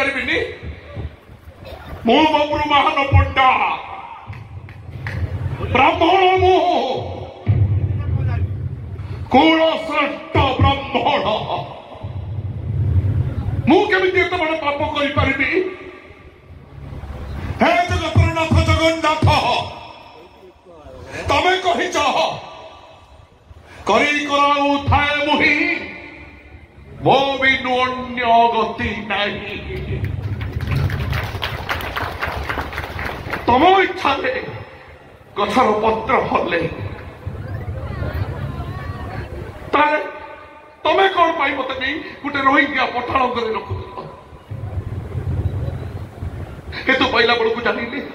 पारिबिनी मो बबरू महान पंडा ब्राह्मण मो कुल श्रेष्ठ ब्राह्मण मुझे एत बड़ पाप कर हे जगतनाथ जगन्नाथ तमें कही करी कराऊ थाए मुही मो बिनु अन्य गति नहीं तम इच्छा गछर पत्र हले तमें कौन पाई मत नहीं गोटे रोहिंग्या पठाण कर रखुद हेतु पहला बड़ को जानी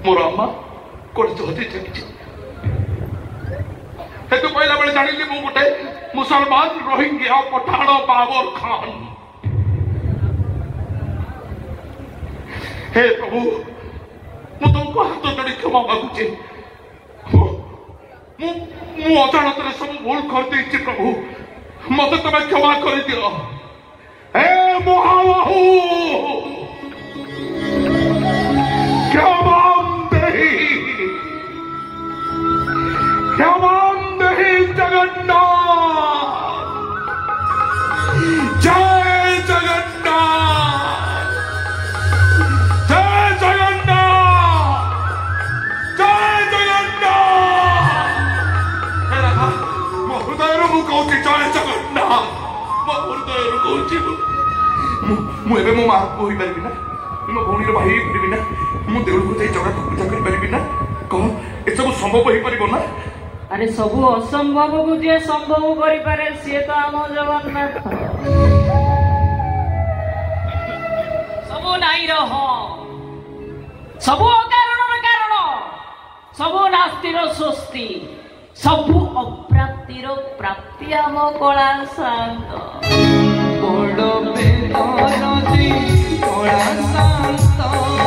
मोर अम्मा कोटे हजी चली हेतु पहला बेले जानी मु गोटे मुसलमान रोहिंग्या पठाण बाबर खान हे प्रभु मु तुमको हाथ जोड़ी क्षमा मागुचे मु अजाणत सब भूल कर देछि प्रभु मत तुम क्षमा कर दियो हे महाबाहु क्षमा दे जगन्नाथ जय जगन्नाथ जय जगन्नाथ जय जगन्नाथ हे राधा मो हृदय मु कहूँ जय जगन्नाथ मो हृदय कहूँ मुझे मो माँ को हो पारि ना मो भौणी भाई हो पारि ना मु देउल को जगह को पूजा कर पारि ना कह ए सब संभव हो पार ना अरे सबू असंभव को जे संभव करि पारे से तो आम जगन्नाथ सबू नाही रह सबू कारण सबू नास्तिर स्वस्ति सबू अप्राप्तिर प्राप्ति आम कला शांत बड़ बेदरजी कला शांत